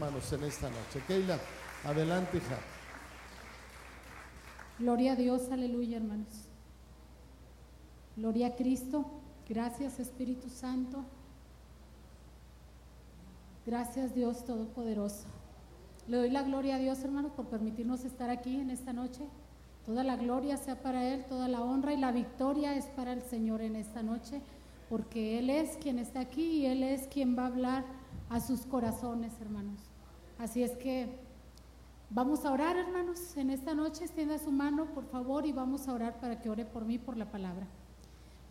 hermanos, en esta noche. Keila, adelante, hija. Gloria a Dios, aleluya, hermanos. Gloria a Cristo. Gracias, Espíritu Santo. Gracias, Dios Todopoderoso. Le doy la gloria a Dios, hermanos, por permitirnos estar aquí en esta noche. Toda la gloria sea para Él, toda la honra y la victoria es para el Señor en esta noche, porque Él es quien está aquí y Él es quien va a hablar a sus corazones, hermanos. Así es que vamos a orar, hermanos, en esta noche. Extienda su mano, por favor, y vamos a orar para que ore por mí, por la palabra.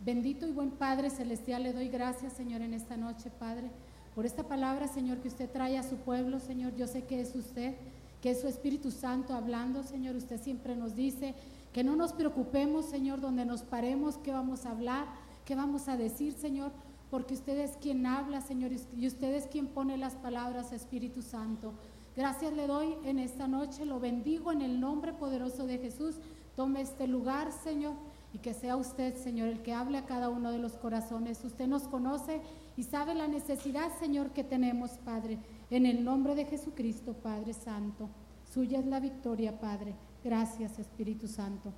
Bendito y buen Padre Celestial, le doy gracias, Señor, en esta noche, Padre, por esta palabra, Señor, que usted trae a su pueblo, Señor. Yo sé que es usted, que es su Espíritu Santo hablando, Señor. Usted siempre nos dice que no nos preocupemos, Señor, donde nos paremos, qué vamos a hablar, qué vamos a decir, Señor, porque usted es quien habla, Señor, y usted es quien pone las palabras, Espíritu Santo. Gracias le doy en esta noche, lo bendigo en el nombre poderoso de Jesús. Tome este lugar, Señor, y que sea usted, Señor, el que hable a cada uno de los corazones. Usted nos conoce y sabe la necesidad, Señor, que tenemos, Padre. En el nombre de Jesucristo, Padre Santo. Suya es la victoria, Padre. Gracias, Espíritu Santo.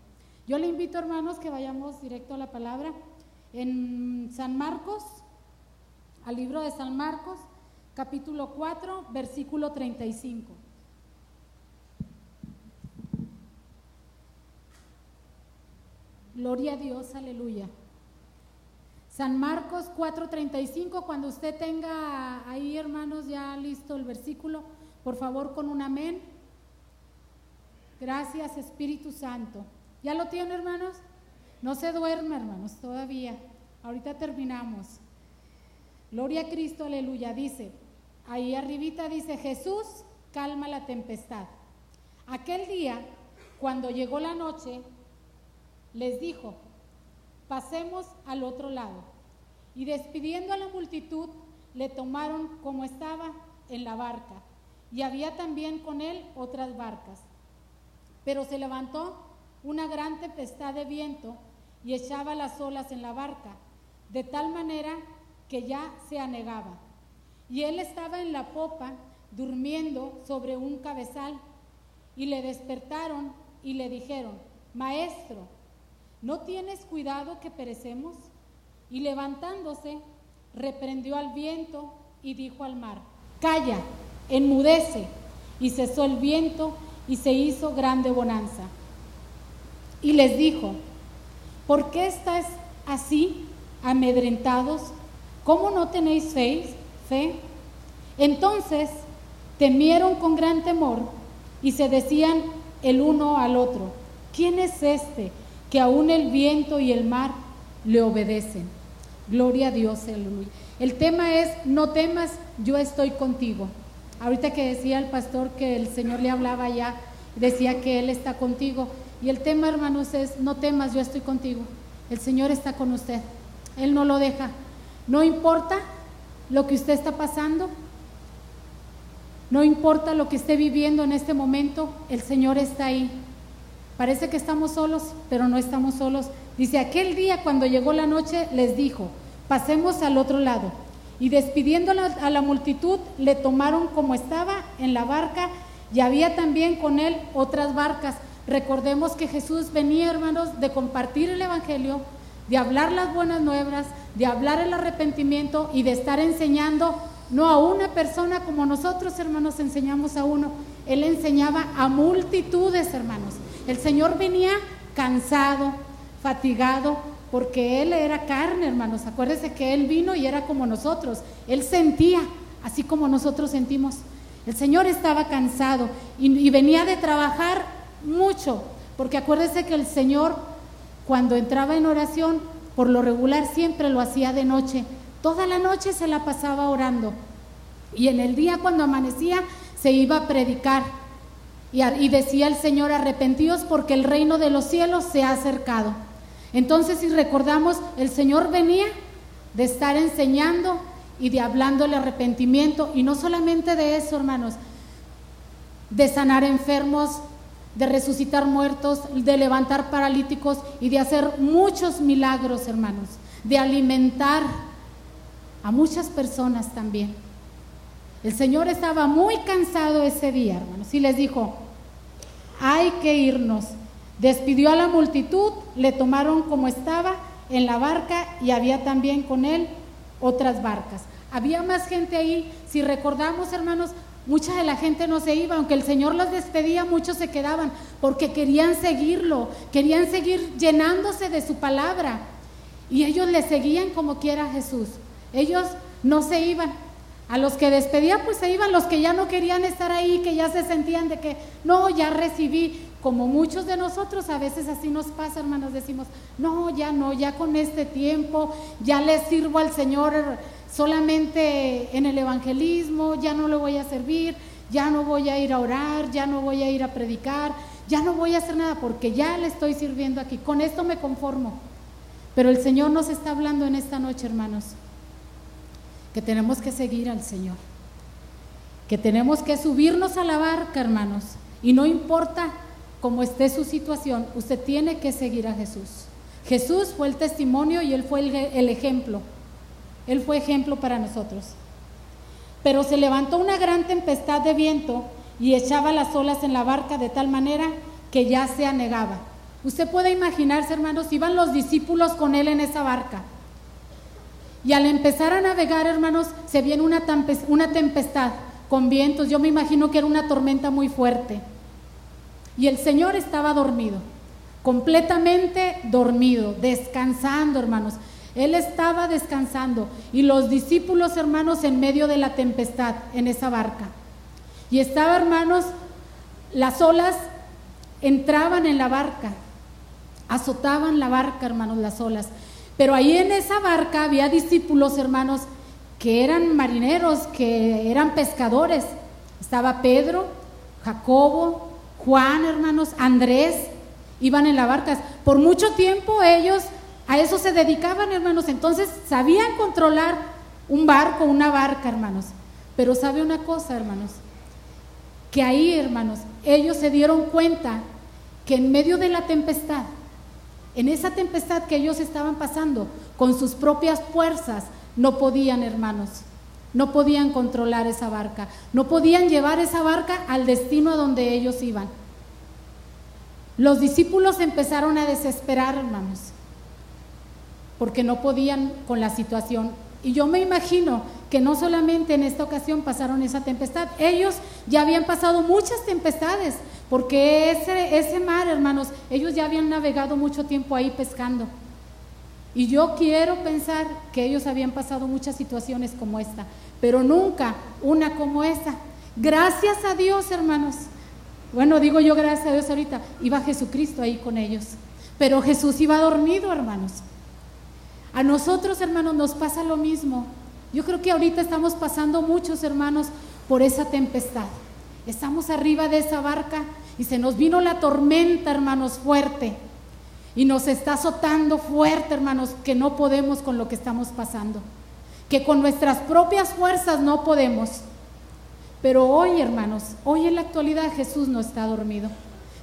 Yo le invito, hermanos, que vayamos directo a la palabra. En San Marcos, al libro de San Marcos, capítulo 4, versículo 35. Gloria a Dios, aleluya. San Marcos 4:35, cuando usted tenga ahí, hermanos, ya listo el versículo, por favor, con un amén. Gracias, Espíritu Santo. ¿Ya lo tiene, hermanos? No se duerme, hermanos, todavía. Ahorita terminamos. Gloria a Cristo, aleluya. Dice, ahí arribita dice, Jesús calma la tempestad. Aquel día, cuando llegó la noche, les dijo, pasemos al otro lado. Y despidiendo a la multitud, le tomaron como estaba en la barca, y había también con él otras barcas. Pero se levantó una gran tempestad de viento y echaba las olas en la barca, de tal manera que ya se anegaba. Y él estaba en la popa, durmiendo sobre un cabezal, y le despertaron y le dijeron, Maestro, ¿no tienes cuidado que perecemos? Y levantándose, reprendió al viento y dijo al mar, calla, enmudece. Y cesó el viento y se hizo grande bonanza. Y les dijo, ¿por qué estáis así amedrentados? ¿Cómo no tenéis fe? Entonces temieron con gran temor y se decían el uno al otro, ¿quién es este que aún el viento y el mar le obedecen? Gloria a Dios, aleluya. El tema es, no temas, yo estoy contigo. Ahorita que decía el pastor que el Señor le hablaba ya, decía que Él está contigo. Y el tema, hermanos, es, no temas, yo estoy contigo. El Señor está con usted. Él no lo deja. No importa lo que usted está pasando, no importa lo que esté viviendo en este momento, el Señor está ahí. Parece que estamos solos, pero no estamos solos. Dice, aquel día cuando llegó la noche, les dijo, pasemos al otro lado. Y despidiendo a la multitud, le tomaron como estaba en la barca, y había también con él otras barcas. Recordemos que Jesús venía, hermanos, de compartir el evangelio, de hablar las buenas nuevas, de hablar el arrepentimiento y de estar enseñando, no a una persona como nosotros, hermanos, enseñamos a uno. Él enseñaba a multitudes, hermanos. El Señor venía cansado, fatigado, porque Él era carne, hermanos. Acuérdense que Él vino y era como nosotros. Él sentía, así como nosotros sentimos. El Señor estaba cansado y venía de trabajar mucho, porque acuérdense que el Señor, cuando entraba en oración, por lo regular siempre lo hacía de noche. Toda la noche se la pasaba orando. Y en el día, cuando amanecía, se iba a predicar. Y decía el Señor, arrepentíos porque el reino de los cielos se ha acercado. Entonces, si recordamos, el Señor venía de estar enseñando y de hablando el arrepentimiento, y no solamente de eso, hermanos, de sanar enfermos, de resucitar muertos, de levantar paralíticos y de hacer muchos milagros, hermanos, de alimentar a muchas personas también. El Señor estaba muy cansado ese día, hermanos, y les dijo, hay que irnos. Despidió a la multitud, le tomaron como estaba en la barca y había también con él otras barcas. Había más gente ahí. Si recordamos, hermanos, mucha de la gente no se iba, aunque el Señor los despedía, muchos se quedaban porque querían seguirlo, querían seguir llenándose de su palabra, y ellos le seguían como quiera a Jesús. Ellos no se iban. A los que despedía pues se iban, los que ya no querían estar ahí, que ya se sentían de que no, ya recibí, como muchos de nosotros a veces así nos pasa, hermanos, decimos no, ya con este tiempo, ya le sirvo al Señor solamente en el evangelismo, ya no le voy a servir, ya no voy a ir a orar, ya no voy a ir a predicar, ya no voy a hacer nada porque ya le estoy sirviendo aquí, con esto me conformo. Pero el Señor nos está hablando en esta noche, hermanos, que tenemos que seguir al Señor, que tenemos que subirnos a la barca, hermanos, y no importa cómo esté su situación, usted tiene que seguir a Jesús. Jesús fue el testimonio y Él fue el ejemplo. Él fue ejemplo para nosotros. Pero se levantó una gran tempestad de viento y echaba las olas en la barca de tal manera que ya se anegaba. Usted puede imaginarse, hermanos, iban los discípulos con Él en esa barca. Y al empezar a navegar, hermanos, se viene una tempestad con vientos. Yo me imagino que era una tormenta muy fuerte. Y el Señor estaba dormido, completamente dormido, descansando, hermanos. Él estaba descansando y los discípulos, hermanos, en medio de la tempestad en esa barca. Y estaba, hermanos, las olas entraban en la barca, azotaban la barca, hermanos, las olas. Pero ahí en esa barca había discípulos, hermanos, que eran marineros, que eran pescadores. Estaba Pedro, Jacobo, Juan, hermanos, Andrés, iban en la barca. Por mucho tiempo ellos a eso se dedicaban, hermanos. Entonces sabían controlar un barco, una barca, hermanos. Pero sabe una cosa, hermanos, que ahí, hermanos, ellos se dieron cuenta que en medio de la tempestad, en esa tempestad que ellos estaban pasando, con sus propias fuerzas, no podían, hermanos, no podían controlar esa barca, no podían llevar esa barca al destino a donde ellos iban. Los discípulos empezaron a desesperar, hermanos, porque no podían con la situación. Y yo me imagino que no solamente en esta ocasión pasaron esa tempestad, ellos ya habían pasado muchas tempestades, porque ese mar, hermanos, ellos ya habían navegado mucho tiempo ahí pescando. Y yo quiero pensar que ellos habían pasado muchas situaciones como esta, pero nunca una como esa. Gracias a Dios, hermanos. Bueno, digo yo gracias a Dios ahorita, iba Jesucristo ahí con ellos, pero Jesús iba dormido, hermanos. A nosotros, hermanos, nos pasa lo mismo. Yo creo que ahorita estamos pasando muchos, hermanos, por esa tempestad. Estamos arriba de esa barca y se nos vino la tormenta, hermanos, fuerte. Y nos está azotando fuerte, hermanos, que no podemos con lo que estamos pasando. Que con nuestras propias fuerzas no podemos. Pero hoy, hermanos, hoy en la actualidad Jesús no está dormido.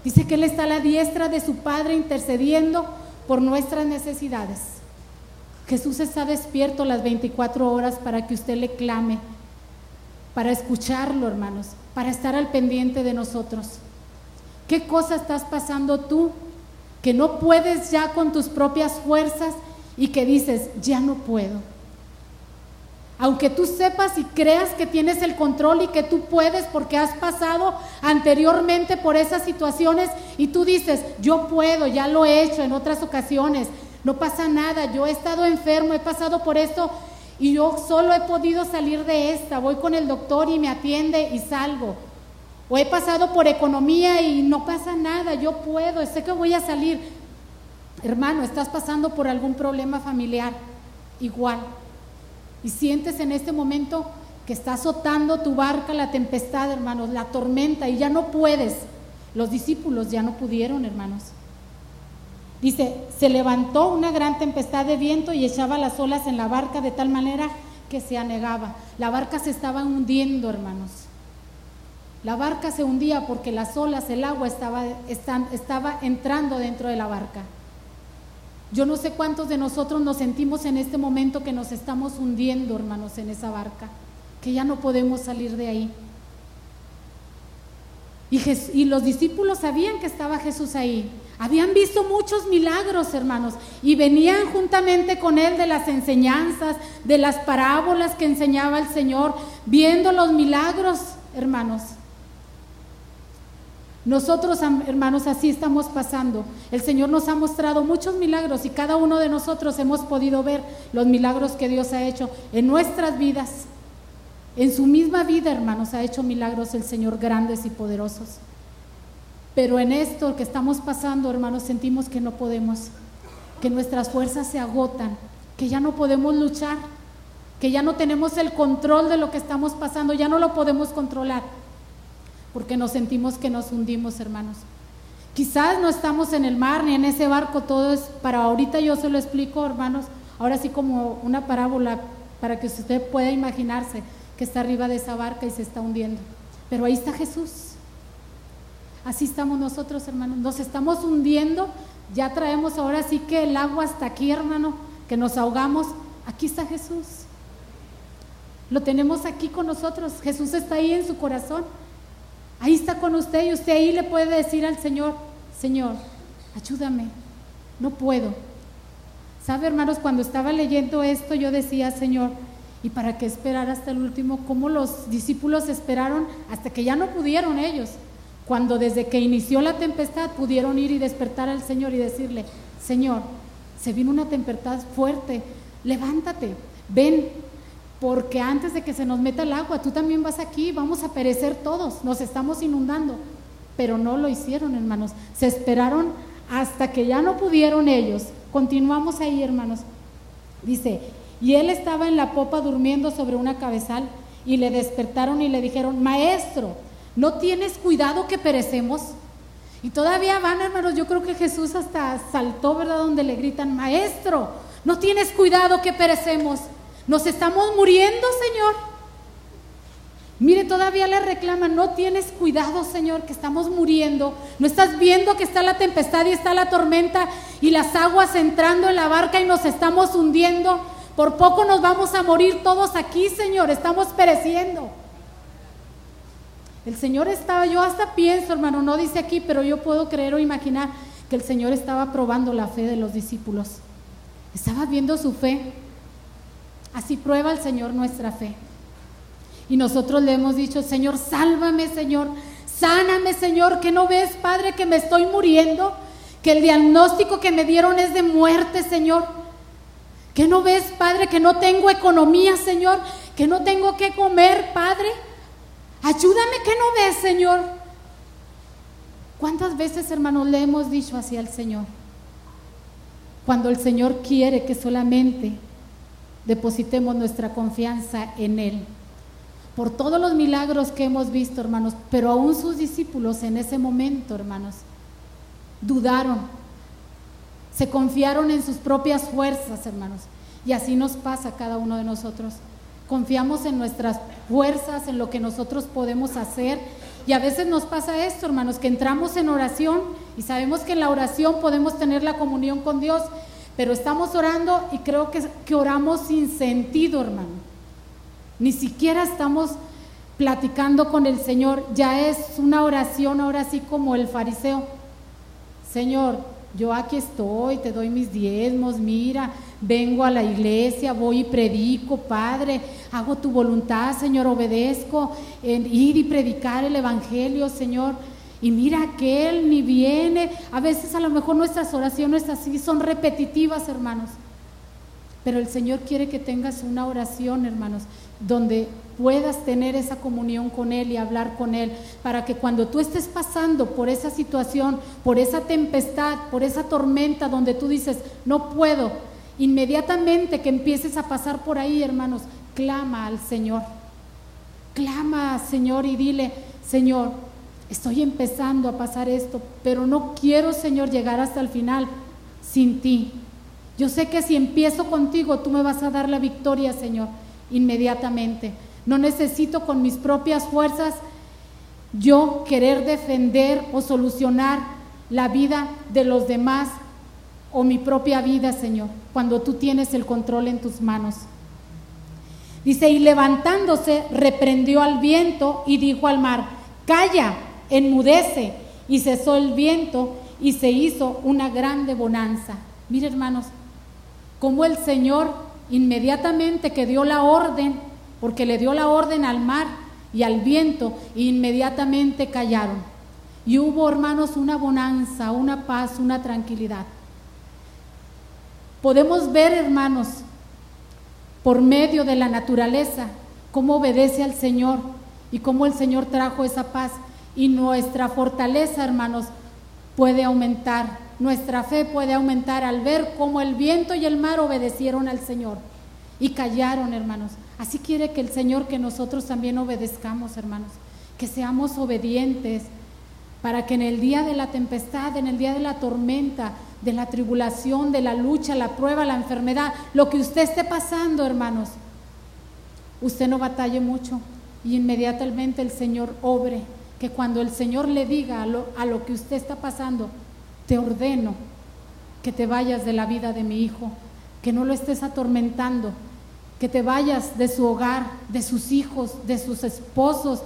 Dice que Él está a la diestra de su Padre intercediendo por nuestras necesidades. Jesús está despierto las 24 horas para que usted le clame, para escucharlo, hermanos, para estar al pendiente de nosotros. ¿Qué cosa estás pasando tú que no puedes ya con tus propias fuerzas y que dices, ya no puedo? Aunque tú sepas y creas que tienes el control y que tú puedes porque has pasado anteriormente por esas situaciones y tú dices, yo puedo, ya lo he hecho en otras ocasiones, no pasa nada, yo he estado enfermo, he pasado por esto y yo solo he podido salir de esta, voy con el doctor y me atiende y salgo. O he pasado por economía y no pasa nada, yo puedo, sé que voy a salir. Hermano, estás pasando por algún problema familiar, igual. Y sientes en este momento que está azotando tu barca la tempestad, hermanos, la tormenta, y ya no puedes. Los discípulos ya no pudieron, hermanos. Dice, se levantó una gran tempestad de viento y echaba las olas en la barca de tal manera que se anegaba. La barca se estaba hundiendo, hermanos. La barca se hundía porque las olas, el agua estaba entrando dentro de la barca. Yo no sé cuántos de nosotros nos sentimos en este momento que nos estamos hundiendo, hermanos, en esa barca, que ya no podemos salir de ahí. Y los discípulos sabían que estaba Jesús ahí. Habían visto muchos milagros, hermanos, y venían juntamente con él de las enseñanzas, de las parábolas que enseñaba el Señor, viendo los milagros, hermanos. Nosotros, hermanos, así estamos pasando. El Señor nos ha mostrado muchos milagros y cada uno de nosotros hemos podido ver los milagros que Dios ha hecho en nuestras vidas. En su misma vida, hermanos, ha hecho milagros el Señor grandes y poderosos. Pero en esto que estamos pasando, hermanos, sentimos que no podemos, que nuestras fuerzas se agotan, que ya no podemos luchar, que ya no tenemos el control de lo que estamos pasando, ya no lo podemos controlar, porque nos sentimos que nos hundimos, hermanos. Quizás no estamos en el mar ni en ese barco, todo es para ahorita. Yo se lo explico, hermanos, ahora sí como una parábola, para que usted pueda imaginarse que está arriba de esa barca y se está hundiendo, pero ahí está Jesús. Así estamos nosotros, hermanos, nos estamos hundiendo, ya traemos ahora sí que el agua hasta aquí, hermano, que nos ahogamos. Aquí está Jesús, lo tenemos aquí con nosotros. Jesús está ahí en su corazón, ahí está con usted, y usted ahí le puede decir al Señor: Señor, ayúdame, no puedo. ¿Sabe, hermanos? Cuando estaba leyendo esto yo decía: Señor, ¿y para qué esperar hasta el último? Como los discípulos esperaron hasta que ya no pudieron ellos, cuando desde que inició la tempestad pudieron ir y despertar al Señor y decirle: Señor, se vino una tempestad fuerte, levántate, ven, porque antes de que se nos meta el agua, tú también vas aquí, vamos a perecer todos, nos estamos inundando. Pero no lo hicieron, hermanos, se esperaron hasta que ya no pudieron ellos. Continuamos ahí, hermanos. Dice: y él estaba en la popa durmiendo sobre una cabezal, y le despertaron y le dijeron: Maestro, ¿no tienes cuidado que perecemos? Y todavía van, hermanos, yo creo que Jesús hasta saltó, ¿verdad? Donde le gritan: Maestro, ¿no tienes cuidado que perecemos? Nos estamos muriendo, Señor. Mire, todavía le reclaman: no tienes cuidado, Señor, que estamos muriendo. ¿No estás viendo que está la tempestad y está la tormenta y las aguas entrando en la barca y nos estamos hundiendo? Por poco nos vamos a morir todos aquí, Señor, estamos pereciendo. El Señor estaba, yo hasta pienso, hermano, no dice aquí, pero yo puedo creer o imaginar que el Señor estaba probando la fe de los discípulos. Estaba viendo su fe. Así prueba el Señor nuestra fe. Y nosotros le hemos dicho: Señor, sálvame, Señor, sáname, Señor, que no ves, Padre, que me estoy muriendo, que el diagnóstico que me dieron es de muerte, Señor, que no ves, Padre, que no tengo economía, Señor, que no tengo que comer, Padre, ayúdame, que no ves, Señor. ¿Cuántas veces, hermanos, le hemos dicho así al Señor? Cuando el Señor quiere que solamente depositemos nuestra confianza en Él. Por todos los milagros que hemos visto, hermanos, pero aún sus discípulos en ese momento, hermanos, dudaron, se confiaron en sus propias fuerzas, hermanos, y así nos pasa a cada uno de nosotros. Confiamos en nuestras fuerzas, en lo que nosotros podemos hacer, y a veces nos pasa esto, hermanos, que entramos en oración y sabemos que en la oración podemos tener la comunión con Dios, pero estamos orando y creo que oramos sin sentido, hermano. Ni siquiera estamos platicando con el Señor, ya es una oración ahora sí como el fariseo: Señor, yo aquí estoy, te doy mis diezmos, mira, vengo a la iglesia, voy y predico, Padre, hago tu voluntad, Señor, obedezco en ir y predicar el evangelio, Señor. Y mira que Él ni viene. A veces a lo mejor nuestras oraciones así son repetitivas, hermanos, pero el Señor quiere que tengas una oración, hermanos, donde puedas tener esa comunión con Él y hablar con Él, para que cuando tú estés pasando por esa situación, por esa tempestad, por esa tormenta donde tú dices: no puedo, inmediatamente que empieces a pasar por ahí, hermanos, clama al Señor, clama al Señor y dile: Señor, estoy empezando a pasar esto, pero no quiero, Señor, llegar hasta el final sin ti. Yo sé que si empiezo contigo, tú me vas a dar la victoria, Señor, inmediatamente. No necesito con mis propias fuerzas yo querer defender o solucionar la vida de los demás o mi propia vida, Señor, cuando tú tienes el control en tus manos. Dice, y levantándose, reprendió al viento y dijo al mar, calla, enmudece. Y cesó el viento y se hizo una grande bonanza. Mire, hermanos, como el Señor inmediatamente que dio la orden, porque le dio la orden al mar y al viento, inmediatamente callaron. Y hubo, hermanos, una bonanza, una paz, una tranquilidad. Podemos ver, hermanos, por medio de la naturaleza, cómo obedece al Señor y cómo el Señor trajo esa paz. Y nuestra fortaleza, hermanos, puede aumentar, nuestra fe puede aumentar al ver cómo el viento y el mar obedecieron al Señor y callaron, hermanos. Así quiere que el Señor que nosotros también obedezcamos, hermanos, que seamos obedientes, para que en el día de la tempestad, en el día de la tormenta, de la tribulación, de la lucha, la prueba, la enfermedad, lo que usted esté pasando, hermanos, usted no batalle mucho y inmediatamente el Señor obre. Que cuando el Señor le diga a lo que usted está pasando, te ordeno que te vayas de la vida de mi hijo, que no lo estés atormentando, que te vayas de su hogar, de sus hijos, de sus esposos,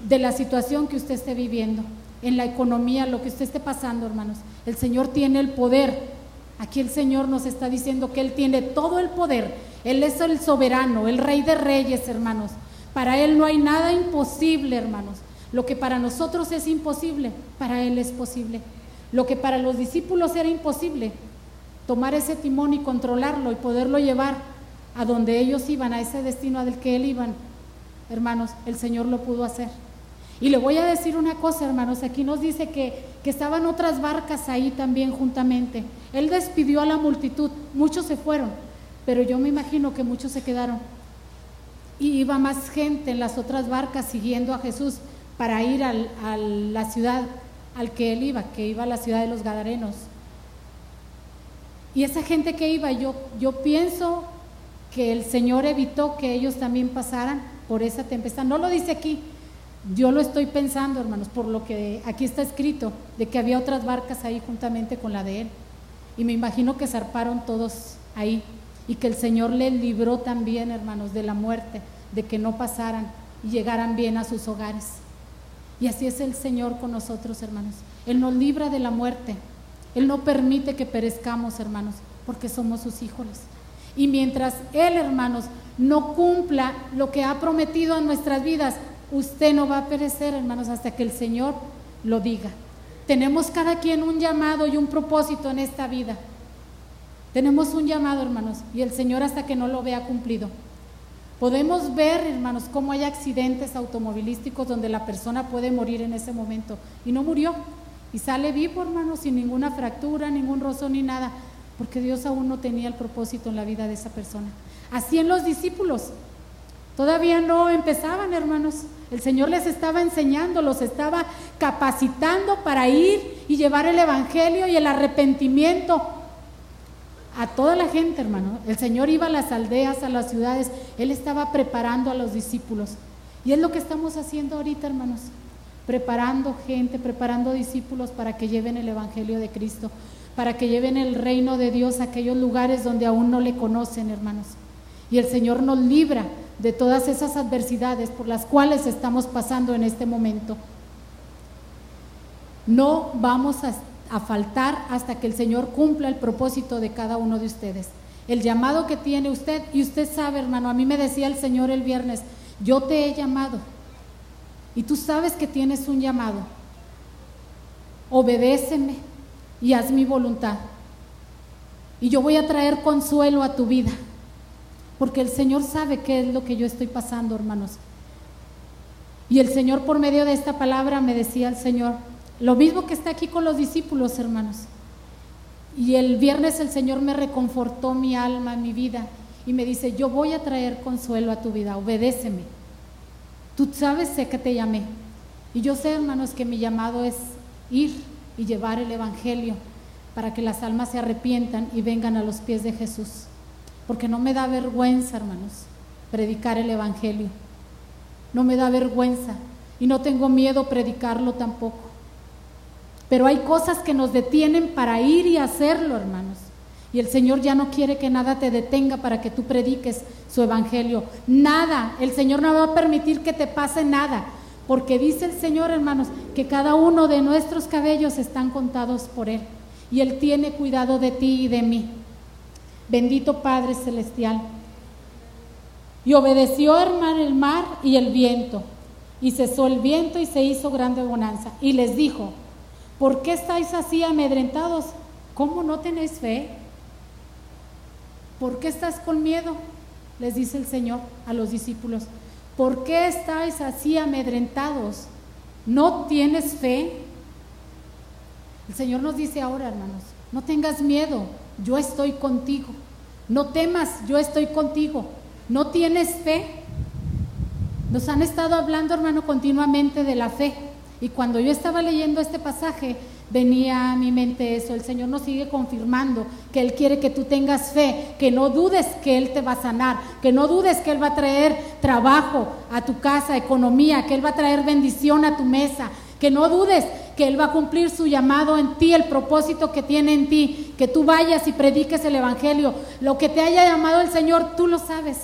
de la situación que usted esté viviendo, en la economía, lo que usted esté pasando, hermanos. El Señor tiene el poder. Aquí el Señor nos está diciendo que Él tiene todo el poder. Él es el soberano, el Rey de Reyes, hermanos. Para Él no hay nada imposible, hermanos. Lo que para nosotros es imposible, para Él es posible. Lo que para los discípulos era imposible, tomar ese timón y controlarlo y poderlo llevar a donde ellos iban, a ese destino al que Él iban, hermanos, el Señor lo pudo hacer. Y le voy a decir una cosa, hermanos, aquí nos dice que estaban otras barcas ahí también juntamente. Él despidió a la multitud, muchos se fueron, pero yo me imagino que muchos se quedaron. Y iba más gente en las otras barcas siguiendo a Jesús para ir a la ciudad al que Él iba, que iba a la ciudad de los Gadarenos. Y esa gente que iba, yo pienso que el Señor evitó que ellos también pasaran por esa tempestad. No lo dice aquí, yo lo estoy pensando, hermanos, por lo que aquí está escrito, de que había otras barcas ahí juntamente con la de Él. Y me imagino que zarparon todos ahí y que el Señor les libró también, hermanos, de la muerte, de que no pasaran y llegaran bien a sus hogares. Y así es el Señor con nosotros, hermanos. Él nos libra de la muerte. Él no permite que perezcamos, hermanos, porque somos sus hijos. Y mientras Él, hermanos, no cumpla lo que ha prometido en nuestras vidas, usted no va a perecer, hermanos, hasta que el Señor lo diga. Tenemos cada quien un llamado y un propósito en esta vida. Tenemos un llamado, hermanos, y el Señor hasta que no lo vea cumplido. Podemos ver, hermanos, cómo hay accidentes automovilísticos donde la persona puede morir en ese momento y no murió y sale vivo, hermanos, sin ninguna fractura, ningún rozón ni nada, porque Dios aún no tenía el propósito en la vida de esa persona. Así en los discípulos, todavía no empezaban, hermanos. El Señor les estaba enseñando, los estaba capacitando para ir y llevar el evangelio y el arrepentimiento a toda la gente, hermano. El Señor iba a las aldeas, a las ciudades. Él estaba preparando a los discípulos. Y es lo que estamos haciendo ahorita, hermanos. Preparando gente, preparando discípulos para que lleven el evangelio de Cristo, para que lleven el reino de Dios a aquellos lugares donde aún no le conocen, hermanos. Y el Señor nos libra de todas esas adversidades por las cuales estamos pasando en este momento. No vamos a faltar hasta que el Señor cumpla el propósito de cada uno de ustedes. El llamado que tiene usted, y usted sabe, hermano, a mí me decía el Señor el viernes, yo te he llamado y tú sabes que tienes un llamado. Obedéceme y haz mi voluntad y yo voy a traer consuelo a tu vida, porque el Señor sabe qué es lo que yo estoy pasando, hermanos. Y el Señor, por medio de esta palabra, me decía el Señor lo mismo que está aquí con los discípulos, hermanos. Y el viernes el Señor me reconfortó mi alma, mi vida, y me dice, yo voy a traer consuelo a tu vida, obedéceme. Tú sabes, sé que te llamé. Y yo sé, hermanos, que mi llamado es ir y llevar el evangelio para que las almas se arrepientan y vengan a los pies de Jesús. Porque no me da vergüenza, hermanos, predicar el evangelio. No me da vergüenza y no tengo miedo predicarlo tampoco. Pero hay cosas que nos detienen para ir y hacerlo, hermanos. Y el Señor ya no quiere que nada te detenga para que tú prediques su evangelio. Nada, el Señor no va a permitir que te pase nada, porque dice el Señor, hermanos, que cada uno de nuestros cabellos están contados por Él. Y Él tiene cuidado de ti y de mí. Bendito Padre Celestial. Y obedeció, hermano, el mar y el viento. Y cesó el viento y se hizo grande bonanza. Y les dijo: ¿por qué estáis así amedrentados? ¿Cómo no tenéis fe? ¿Por qué estás con miedo? Les dice el Señor a los discípulos. ¿Por qué estáis así amedrentados? ¿No tienes fe? El Señor nos dice ahora, hermanos, no tengas miedo, yo estoy contigo. No temas, yo estoy contigo. ¿No tienes fe? Nos han estado hablando, hermano, continuamente de la fe. Y cuando yo estaba leyendo este pasaje, venía a mi mente eso. El Señor nos sigue confirmando que Él quiere que tú tengas fe, que no dudes que Él te va a sanar, que no dudes que Él va a traer trabajo a tu casa, economía, que Él va a traer bendición a tu mesa, que no dudes que Él va a cumplir su llamado en ti, el propósito que tiene en ti, que tú vayas y prediques el evangelio. Lo que te haya llamado el Señor, tú lo sabes.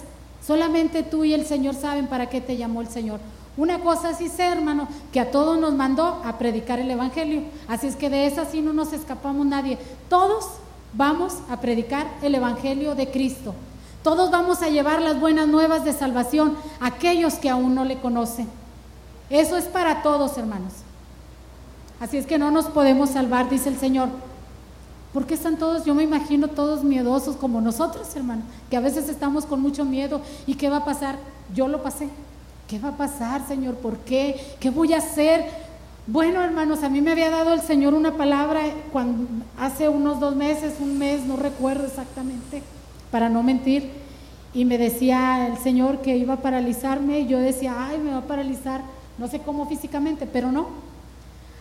Solamente tú y el Señor saben para qué te llamó el Señor. Una cosa sí sé, hermano, que a todos nos mandó a predicar el evangelio. Así es que de esa sí no nos escapamos nadie. Todos vamos a predicar el evangelio de Cristo. Todos vamos a llevar las buenas nuevas de salvación a aquellos que aún no le conocen. Eso es para todos, hermanos. Así es que no nos podemos salvar, dice el Señor. ¿Por qué están todos? Yo me imagino todos miedosos como nosotros, hermano, que a veces estamos con mucho miedo. ¿Y qué va a pasar? Yo lo pasé. ¿Qué va a pasar, Señor? ¿Por qué? ¿Qué voy a hacer? Bueno, hermanos, a mí me había dado el Señor una palabra hace unos 2 meses, un mes, no recuerdo exactamente, para no mentir, y me decía el Señor que iba a paralizarme, y yo decía, ay, me va a paralizar, no sé cómo físicamente, pero no.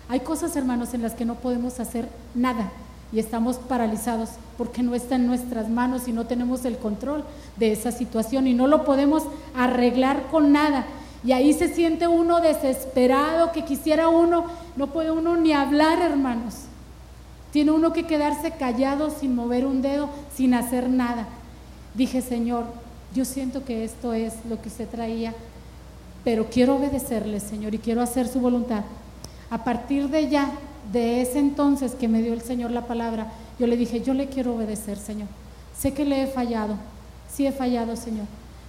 Hay cosas, hermanos, en las que no podemos hacer nada y estamos paralizados porque no está en nuestras manos y no tenemos el control de esa situación y no lo podemos arreglar con nada. Y ahí se siente uno desesperado, que quisiera uno, no puede uno ni hablar, hermanos. Tiene uno que quedarse callado sin mover un dedo, sin hacer nada. Dije, Señor, yo siento que esto es lo que usted traía, pero quiero obedecerle, Señor, y quiero hacer su voluntad. A partir de ese entonces que me dio el Señor la palabra, yo le dije, yo le quiero obedecer, Señor. Sé que le he fallado, sí he fallado, Señor,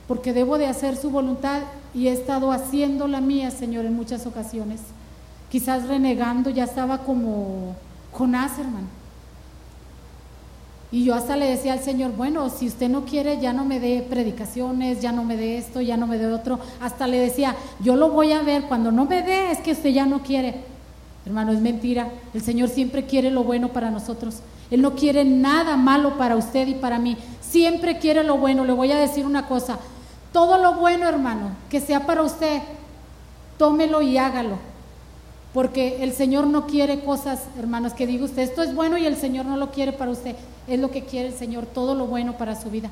porque debo de hacer su voluntad y he estado haciendo la mía, Señor, en muchas ocasiones. Quizás renegando, ya estaba como Jonás, hermano. Y yo hasta le decía al Señor, bueno, si usted no quiere, ya no me dé predicaciones, ya no me dé esto, ya no me dé otro. Hasta le decía, yo lo voy a ver, cuando no me dé es que usted ya no quiere. Hermano, es mentira. El Señor siempre quiere lo bueno para nosotros. Él no quiere nada malo para usted y para mí. Siempre quiere lo bueno. Le voy a decir una cosa. Todo lo bueno, hermano, que sea para usted, tómelo y hágalo. Porque el Señor no quiere cosas, hermanos, que diga usted, esto es bueno y el Señor no lo quiere para usted. Es lo que quiere el Señor, todo lo bueno para su vida.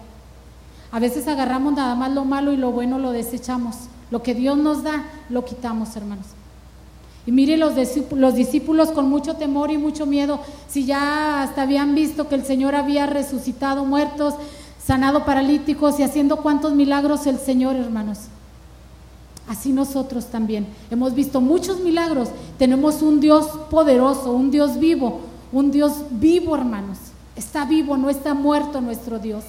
A veces agarramos nada más lo malo y lo bueno lo desechamos. Lo que Dios nos da, lo quitamos, hermanos. Y mire los discípulos con mucho temor y mucho miedo, si ya hasta habían visto que el Señor había resucitado muertos, sanado paralíticos y haciendo cuantos milagros el Señor, hermanos. Así nosotros también hemos visto muchos milagros. Tenemos un Dios poderoso, un Dios vivo, hermanos. Está vivo, no está muerto nuestro Dios.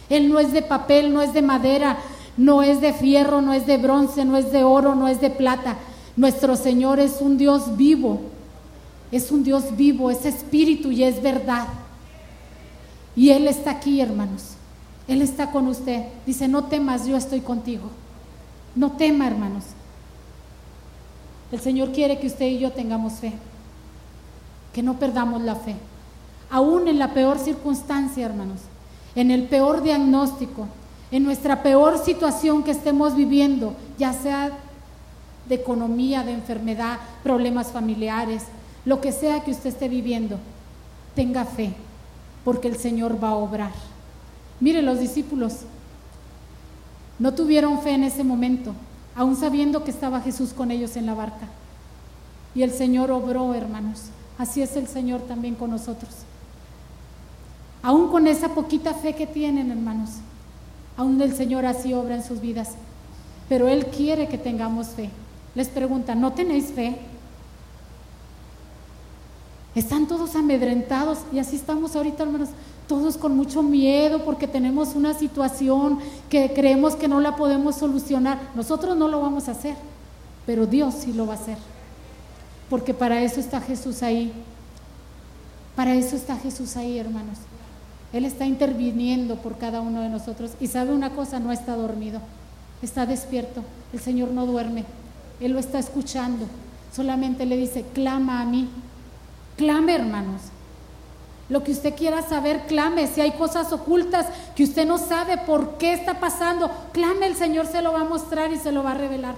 Él no es de papel, no es de madera, no es de fierro, no es de bronce, no es de oro, no es de plata. Nuestro Señor es un Dios vivo, es espíritu y es verdad. Y Él está aquí, hermanos. Él está con usted. Dice, no temas, yo estoy contigo. No tema, hermanos. El Señor quiere que usted y yo tengamos fe, que no perdamos la fe. Aún en la peor circunstancia, hermanos, en el peor diagnóstico, en nuestra peor situación que estemos viviendo, ya sea de economía, de enfermedad, problemas familiares, lo que sea que usted esté viviendo, tenga fe, porque el Señor va a obrar. Mire, los discípulos no tuvieron fe en ese momento, aún sabiendo que estaba Jesús con ellos en la barca. Y el Señor obró, hermanos. Así es el Señor también con nosotros. Aún con esa poquita fe que tienen, hermanos, aún el Señor así obra en sus vidas. Pero Él quiere que tengamos fe. Les pregunta, ¿no tenéis fe? Están todos amedrentados y así estamos ahorita, hermanos, todos con mucho miedo porque tenemos una situación que creemos que no la podemos solucionar. Nosotros no lo vamos a hacer, pero Dios sí lo va a hacer, porque para eso está Jesús ahí. Para eso está Jesús ahí, hermanos. Él está interviniendo por cada uno de nosotros. Y sabe una cosa, no está dormido, está despierto. El Señor no duerme, Él lo está escuchando. Solamente le dice, clama a mí. Clame, hermanos. Lo que usted quiera saber, clame. Si hay cosas ocultas que usted no sabe por qué está pasando, clame, el Señor se lo va a mostrar y se lo va a revelar.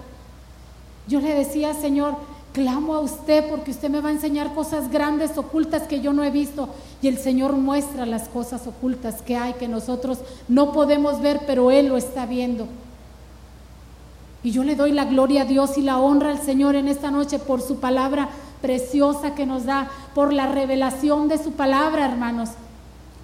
Yo le decía, Señor, clamo a usted porque usted me va a enseñar cosas grandes, ocultas que yo no he visto. Y el Señor muestra las cosas ocultas que hay, que nosotros no podemos ver, pero Él lo está viendo. Y yo le doy la gloria a Dios y la honra al Señor en esta noche por su palabra preciosa que nos da, por la revelación de su palabra, hermanos,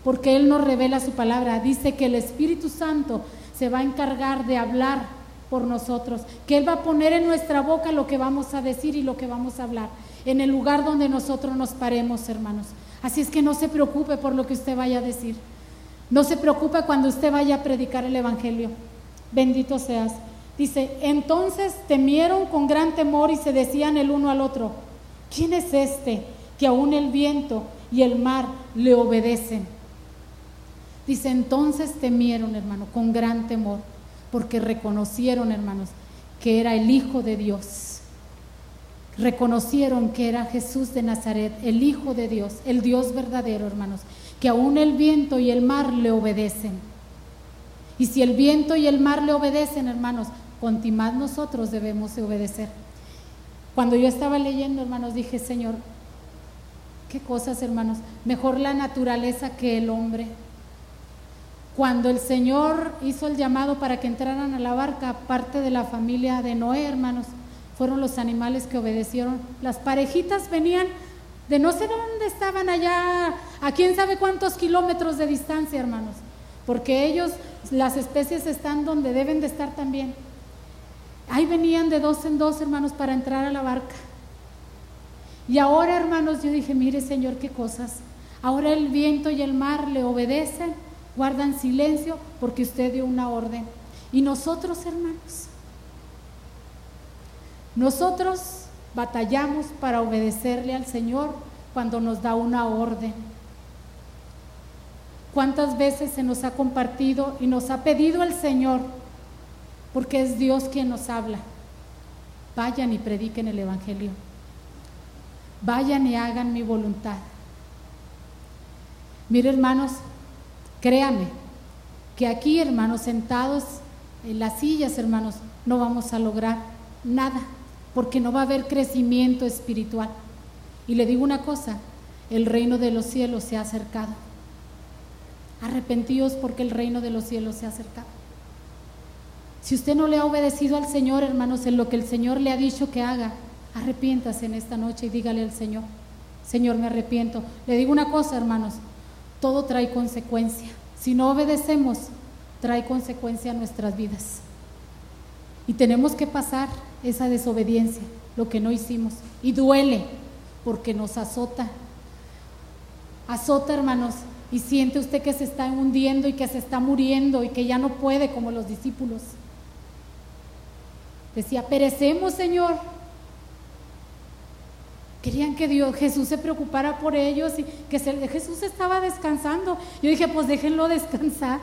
porque Él nos revela su palabra. Dice que el Espíritu Santo se va a encargar de hablar por nosotros, que Él va a poner en nuestra boca lo que vamos a decir y lo que vamos a hablar, en el lugar donde nosotros nos paremos, hermanos. Así es que no se preocupe por lo que usted vaya a decir, no se preocupe cuando usted vaya a predicar el Evangelio. Bendito seas. Dice, entonces temieron con gran temor y se decían el uno al otro, ¿quién es este que aún el viento y el mar le obedecen? Dice, entonces temieron, hermano, con gran temor, porque reconocieron, hermanos, que era el Hijo de Dios. Reconocieron que era Jesús de Nazaret, el Hijo de Dios, el Dios verdadero, hermanos, que aún el viento y el mar le obedecen. Y si el viento y el mar le obedecen, hermanos, cuanto más nosotros debemos de obedecer. Cuando yo estaba leyendo, hermanos, dije, Señor, qué cosas, hermanos, mejor la naturaleza que el hombre. Cuando el Señor hizo el llamado para que entraran a la barca, parte de la familia de Noé, hermanos, fueron los animales que obedecieron. Las parejitas venían de no sé dónde estaban allá, a quién sabe cuántos kilómetros de distancia, hermanos, porque ellos, las especies están donde deben de estar también. Ahí venían de dos en dos, hermanos, para entrar a la barca. Y ahora, hermanos, yo dije, mire, Señor, qué cosas. Ahora el viento y el mar le obedecen, guardan silencio porque usted dio una orden. Y nosotros, hermanos, nosotros batallamos para obedecerle al Señor cuando nos da una orden. ¿Cuántas veces se nos ha compartido y nos ha pedido el Señor? Porque es Dios quien nos habla. Vayan y prediquen el Evangelio. Vayan y hagan mi voluntad. Mire, hermanos, créame que aquí, hermanos, sentados en las sillas, hermanos, no vamos a lograr nada, porque no va a haber crecimiento espiritual. Y le digo una cosa, el reino de los cielos se ha acercado. Arrepentíos porque el reino de los cielos se ha acercado. Si usted no le ha obedecido al Señor, hermanos, en lo que el Señor le ha dicho que haga, arrepiéntase en esta noche y dígale al Señor, Señor, me arrepiento. Le digo una cosa, hermanos, todo trae consecuencia. Si no obedecemos, trae consecuencia a nuestras vidas. Y tenemos que pasar esa desobediencia, lo que no hicimos. Y duele, porque nos azota. Azota, hermanos, y siente usted que se está hundiendo y que se está muriendo y que ya no puede, como los discípulos. Decía, perecemos, Señor. Querían que Jesús se preocupara por ellos y que Jesús estaba descansando. Yo dije, pues déjenlo descansar.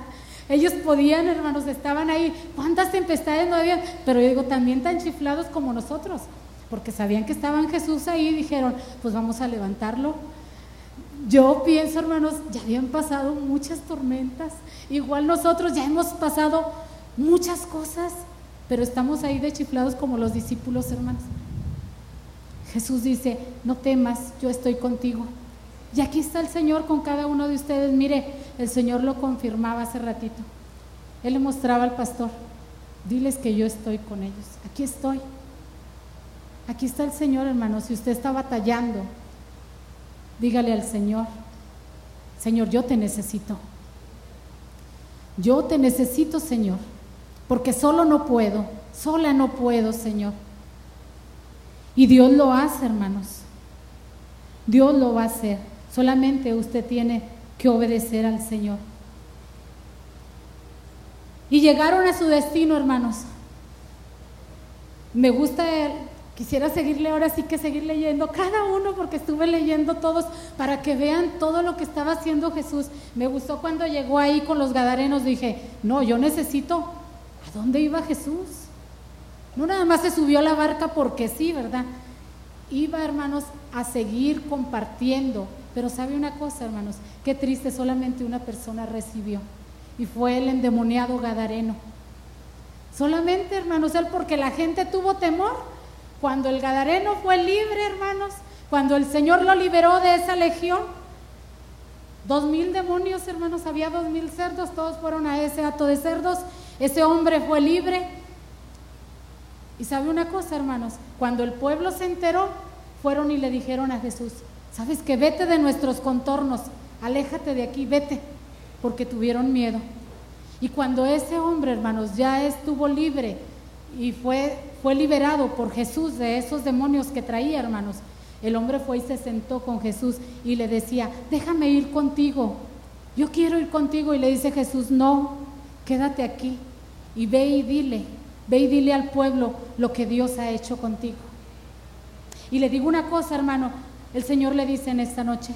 Ellos podían, hermanos, estaban ahí. ¿Cuántas tempestades no habían? Pero yo digo, también tan chiflados como nosotros, porque sabían que estaban Jesús ahí y dijeron, pues vamos a levantarlo. Yo pienso, hermanos, ya habían pasado muchas tormentas. Igual nosotros ya hemos pasado muchas cosas, pero estamos ahí de chiflados como los discípulos, hermanos. Jesús dice, no temas, yo estoy contigo. Y aquí está el Señor con cada uno de ustedes. Mire, el Señor lo confirmaba hace ratito. Él le mostraba al pastor, diles que yo estoy con ellos. Aquí estoy. Aquí está el Señor, hermano. Si usted está batallando, dígale al Señor, Señor, yo te necesito. Yo te necesito, Señor, porque solo no puedo, sola no puedo, Señor. Y Dios lo hace, hermanos. Dios lo va a hacer. Solamente usted tiene que obedecer al Señor. Y llegaron a su destino, hermanos. Me gusta, quisiera seguirle ahora sí que seguir leyendo cada uno, porque estuve leyendo todos para que vean todo lo que estaba haciendo Jesús. Me gustó cuando llegó ahí con los gadarenos, dije, no, yo necesito, ¿a dónde iba Jesús? No nada más se subió a la barca porque sí, ¿verdad? Iba, hermanos, a seguir compartiendo. Pero sabe una cosa, hermanos, qué triste, solamente una persona recibió, y fue el endemoniado gadareno. Solamente, hermanos, él, porque la gente tuvo temor. Cuando el gadareno fue libre, hermanos, cuando el Señor lo liberó de esa legión, 2,000 demonios, hermanos, había 2,000 cerdos, todos fueron a ese hato de cerdos, ese hombre fue libre. Y sabe una cosa, hermanos, cuando el pueblo se enteró, fueron y le dijeron a Jesús, ¿sabes qué? Vete de nuestros contornos, aléjate de aquí, vete, porque tuvieron miedo. Y cuando ese hombre, hermanos, ya estuvo libre y fue liberado por Jesús de esos demonios que traía, hermanos, el hombre fue y se sentó con Jesús y le decía, déjame ir contigo, yo quiero ir contigo. Y le dice Jesús, no, quédate aquí y ve y dile al pueblo lo que Dios ha hecho contigo. Y le digo una cosa, hermano, el Señor le dice en esta noche,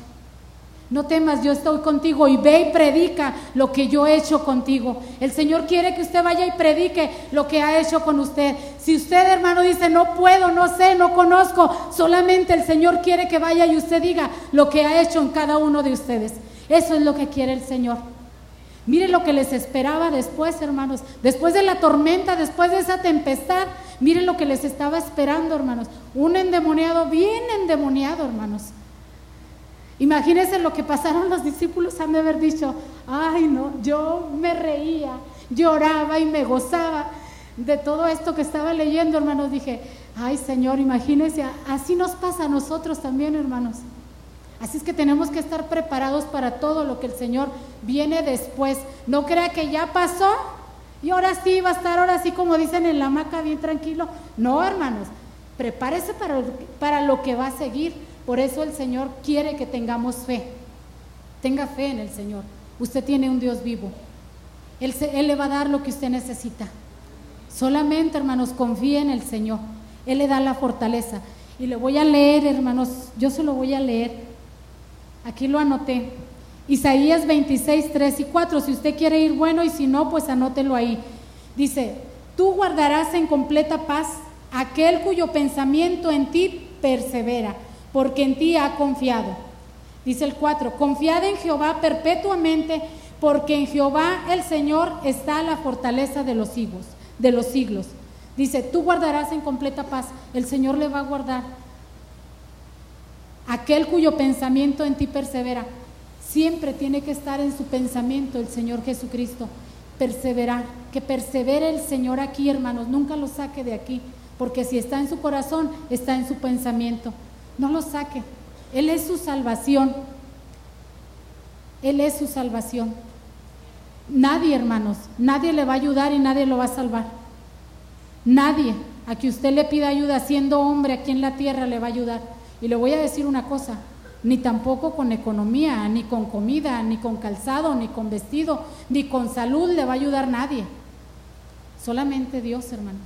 no temas, yo estoy contigo, y ve y predica lo que yo he hecho contigo. El Señor quiere que usted vaya y predique lo que ha hecho con usted. Si usted, hermano, dice, no puedo, no sé, no conozco, solamente el Señor quiere que vaya y usted diga lo que ha hecho en cada uno de ustedes. Eso es lo que quiere el Señor. Mire lo que les esperaba después, hermanos, después de la tormenta, después de esa tempestad. Miren lo que les estaba esperando, hermanos. Un endemoniado, bien endemoniado, hermanos. Imagínense lo que pasaron los discípulos. Han de haber dicho, ay no, yo me reía, lloraba y me gozaba de todo esto que estaba leyendo, hermanos. Dije, ay Señor, imagínense, así nos pasa a nosotros también, hermanos. Así es que tenemos que estar preparados para todo lo que el Señor viene después. No crea que ya pasó y ahora sí va a estar, ahora sí, como dicen, en la hamaca bien tranquilo. No, hermanos, prepárese para lo que va a seguir. Por eso el Señor quiere que tengamos fe. Tenga fe en el Señor. Usted tiene un Dios vivo. Él le va a dar lo que usted necesita. Solamente, hermanos, confíe en el Señor. Él le da la fortaleza. Y le voy a leer, hermanos, yo se lo voy a leer. Aquí lo anoté. Isaías 26, 3 y 4. Si usted quiere ir bueno, y si no, pues anótelo ahí. Dice, tú guardarás en completa paz aquel cuyo pensamiento en ti persevera, porque en ti ha confiado. Dice el 4, confiad en Jehová perpetuamente, porque en Jehová el Señor está la fortaleza de los siglos. Dice, tú guardarás en completa paz. El Señor le va a guardar. Aquel cuyo pensamiento en ti persevera. Siempre tiene que estar en su pensamiento el Señor Jesucristo. Perseverar, que persevere el Señor aquí, hermanos. Nunca lo saque de aquí, porque si está en su corazón, está en su pensamiento. No lo saque. Él es su salvación. Él es su salvación. Nadie, hermanos, nadie le va a ayudar y nadie lo va a salvar. Nadie a que usted le pida ayuda siendo hombre aquí en la tierra le va a ayudar. Y le voy a decir una cosa, ni tampoco con economía, ni con comida, ni con calzado, ni con vestido, ni con salud le va a ayudar nadie. Solamente Dios, hermanos.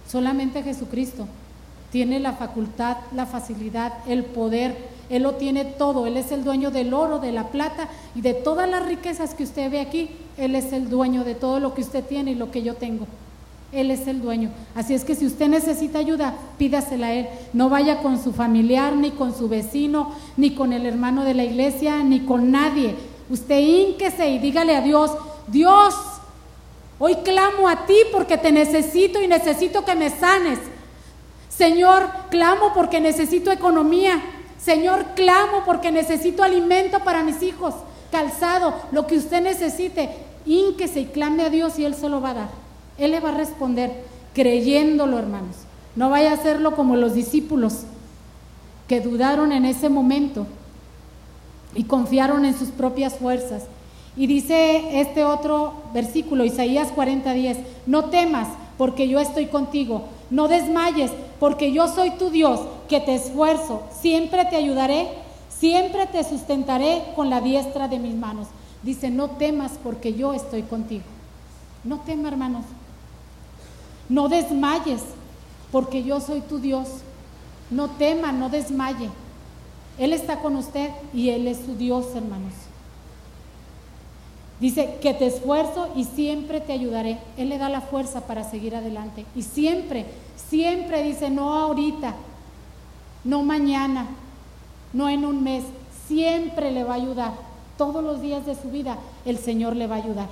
Solamente Jesucristo tiene la facultad, la facilidad, el poder. Él lo tiene todo. Él es el dueño del oro, de la plata y de todas las riquezas que usted ve aquí. Él es el dueño de todo lo que usted tiene y lo que yo tengo. Él es el dueño. Así es que si usted necesita ayuda, pídasela a Él. No vaya con su familiar, ni con su vecino, ni con el hermano de la iglesia, ni con nadie. Usted hínquese y dígale a Dios, Dios, hoy clamo a ti porque te necesito y necesito que me sanes. Señor, clamo porque necesito economía. Señor, clamo porque necesito alimento para mis hijos, calzado, lo que usted necesite. Hínquese y clame a Dios y Él se lo va a dar. Él le va a responder creyéndolo, hermanos. No vaya a hacerlo como los discípulos que dudaron en ese momento y confiaron en sus propias fuerzas. Y dice este otro versículo, Isaías 40:10, no temas porque yo estoy contigo, no desmayes porque yo soy tu Dios, que te esfuerzo, siempre te ayudaré, siempre te sustentaré con la diestra de mis manos. Dice, no temas porque yo estoy contigo. No temas, hermanos. No desmayes porque yo soy tu Dios. No tema, no desmaye. Él está con usted y Él es su Dios, hermanos. Dice que te esfuerzo y siempre te ayudaré. Él le da la fuerza para seguir adelante. Y siempre, siempre dice, no ahorita, no mañana, no en un mes. Siempre le va a ayudar. Todos los días de su vida el Señor le va a ayudar.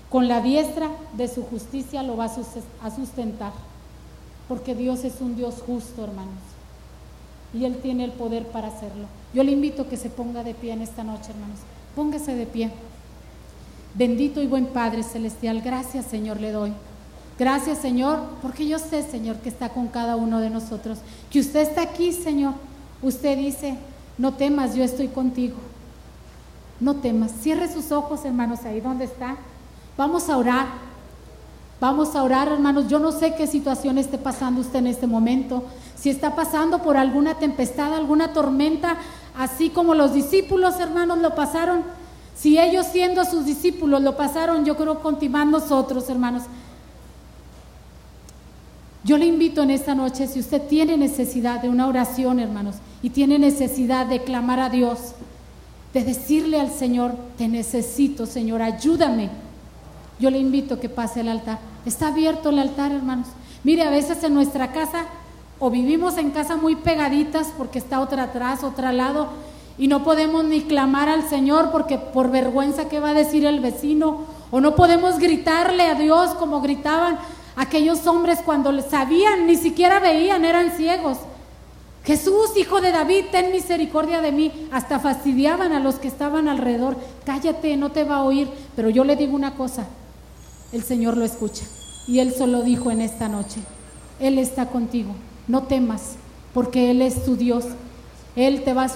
Con la diestra de su justicia lo va a sustentar. Porque Dios es un Dios justo, hermanos. Y Él tiene el poder para hacerlo. Yo le invito a que se ponga de pie en esta noche, hermanos. Póngase de pie. Bendito y buen Padre Celestial, gracias, Señor, le doy. Gracias, Señor, porque yo sé, Señor, que está con cada uno de nosotros. Que usted está aquí, Señor. Usted dice, no temas, yo estoy contigo. No temas. Cierre sus ojos, hermanos, ahí donde está. Vamos a orar. Vamos a orar, hermanos. Yo no sé qué situación esté pasando usted en este momento. Si está pasando por alguna tempestad, alguna tormenta, así como los discípulos, hermanos, lo pasaron. Si ellos, siendo sus discípulos, lo pasaron, yo creo continuar nosotros, hermanos. Yo le invito en esta noche, si usted tiene necesidad de una oración, hermanos, y tiene necesidad de clamar a Dios, de decirle al Señor, te necesito, Señor, ayúdame. Yo le invito a que pase al altar. Está abierto el altar, hermanos. Mire, a veces en nuestra casa, o vivimos en casa muy pegaditas porque está otra atrás, otra al lado, y no podemos ni clamar al Señor porque por vergüenza qué va a decir el vecino, o no podemos gritarle a Dios como gritaban aquellos hombres cuando sabían, ni siquiera veían, eran ciegos. Jesús, hijo de David, ten misericordia de mí. Hasta fastidiaban a los que estaban alrededor. Cállate, no te va a oír. Pero yo le digo una cosa, el Señor lo escucha, y Él solo dijo en esta noche, Él está contigo, no temas, porque Él es tu Dios. Él te va a